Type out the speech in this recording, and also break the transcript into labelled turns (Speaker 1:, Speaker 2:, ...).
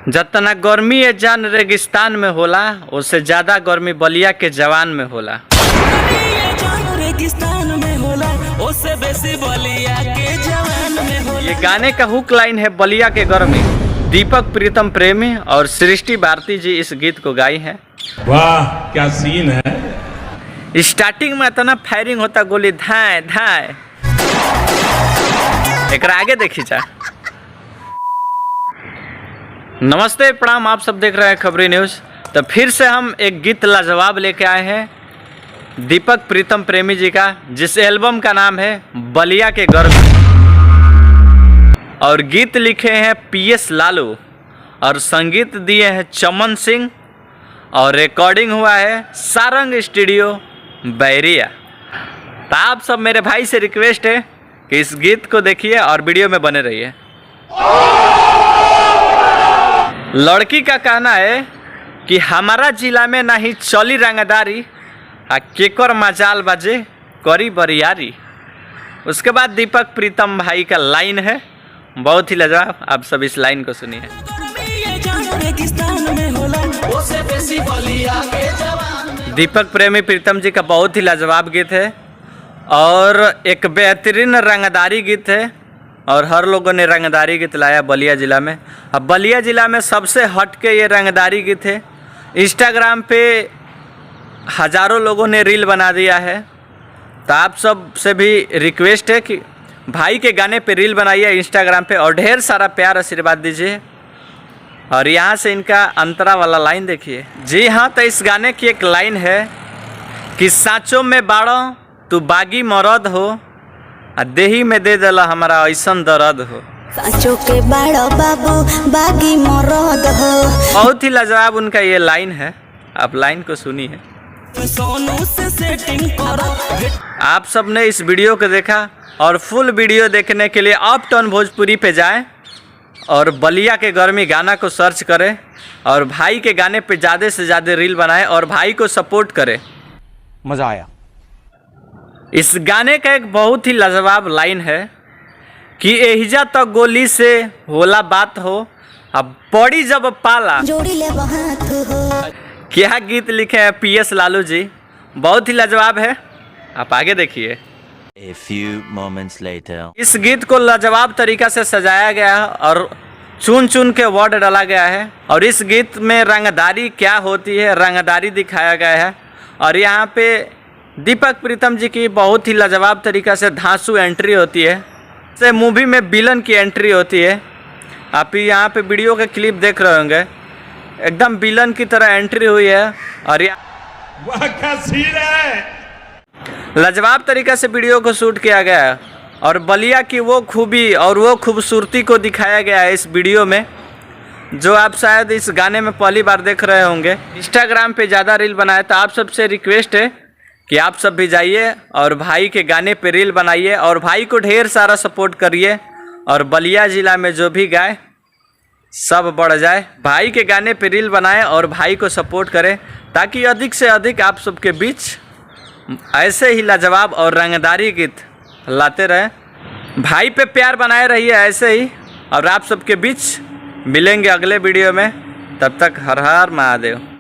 Speaker 1: जतना गर्मी ये जान रेगिस्तान में होला उससे ज्यादा गर्मी बलिया के जवान में होला। ये गाने का हुक लाइन है बलिया के गर्मी। दीपक प्रीतम प्रेमी और सृष्टि भारती जी इस गीत को गाई हैं।
Speaker 2: वाह क्या सीन है।
Speaker 1: स्टार्टिंग में इतना फायरिंग होता गोली धाए धाए, एक आगे देखी जा। नमस्ते प्रणाम, आप सब देख रहे हैं खबरी न्यूज़। तो फिर से हम एक गीत लाजवाब लेके आए हैं दीपक प्रीतम प्रेमी जी का, जिस एल्बम का नाम है बलिया के गर्मी। और गीत लिखे हैं PS लालू और संगीत दिए हैं चमन सिंह और रिकॉर्डिंग हुआ है सारंग स्टूडियो बैरिया। तो आप सब मेरे भाई से रिक्वेस्ट है कि इस गीत को देखिए और वीडियो में बने रहिए। लड़की का कहना है कि हमारा जिला में नहीं चली रंगदारी, आ केकर मजाल बाजे करी बरियारी। उसके बाद दीपक प्रीतम भाई का लाइन है बहुत ही लाजवाब, आप सब इस लाइन को सुनिए। दीपक प्रेमी प्रीतम जी का बहुत ही लाजवाब गीत है और एक बेहतरीन रंगदारी गीत है और हर लोगों ने रंगदारी गीत लाया बलिया ज़िला में। अब बलिया ज़िला में सबसे हट के ये रंगदारी गीत है। इंस्टाग्राम पे हज़ारों लोगों ने रील बना दिया है। तो आप सब से भी रिक्वेस्ट है कि भाई के गाने पे रील बनाइए इंस्टाग्राम पे और ढेर सारा प्यार आशीर्वाद दीजिए। और यहाँ से इनका अंतरा वाला लाइन देखिए। जी हाँ, तो इस गाने की एक लाइन है कि साँचों में बाड़ो तू बागी मरद हो, देही में दे देला हमारा ऐसन दर्द हो।
Speaker 3: साँचों के बाड़ो बाबू बागी मरद हो।
Speaker 1: बहुत ही लाजवाब उनका ये लाइन है, आप लाइन को सुनिए। आप सब ने इस वीडियो को देखा और फुल वीडियो देखने के लिए अप टॉन भोजपुरी पे जाएं और बलिया के गर्मी गाना को सर्च करें और भाई के गाने पे ज़्यादा से ज़्यादा रील बनाएं और भाई को सपोर्ट करें।
Speaker 4: मज़ा आया।
Speaker 1: इस गाने का एक बहुत ही लाजवाब लाइन है कि एहिजा तक गोली से होला बात हो, अब पड़ी जब पाला
Speaker 3: जोड़ी ले हाथ हो।
Speaker 1: क्या गीत लिखे हैं PS लालू जी, बहुत ही लाजवाब है, आप आगे देखिए।
Speaker 5: A few moments later.
Speaker 1: इस गीत को लाजवाब तरीका से सजाया गया है और चुन चुन के वर्ड डाला गया है और इस गीत में रंगदारी क्या होती है रंगदारी दिखाया गया है। और यहाँ पे दीपक प्रीतम जी की बहुत ही लाजवाब तरीका से धांसू एंट्री होती है, से मूवी में विलन की एंट्री होती है। आप यहाँ पे वीडियो का क्लिप देख रहे होंगे, एकदम विलन की तरह एंट्री हुई है और
Speaker 2: वाह क्या सीन है।
Speaker 1: लाजवाब तरीका से वीडियो को शूट किया गया है और बलिया की वो खूबी और वो खूबसूरती को दिखाया गया है इस वीडियो में, जो आप शायद इस गाने में पहली बार देख रहे होंगे। इंस्टाग्राम पे ज़्यादा रील बनाए, तो आप सबसे रिक्वेस्ट है कि आप सब भी जाइए और भाई के गाने पे रील बनाइए और भाई को ढेर सारा सपोर्ट करिए और बलिया ज़िला में जो भी गाए सब बढ़ जाए। भाई के गाने पे रील बनाएं और भाई को सपोर्ट करें ताकि अधिक से अधिक आप सबके बीच ऐसे ही लाजवाब और रंगदारी गीत लाते रहें। भाई पे प्यार बनाए रहिए ऐसे ही और आप सबके बीच मिलेंगे अगले वीडियो में। तब तक हर हर महादेव।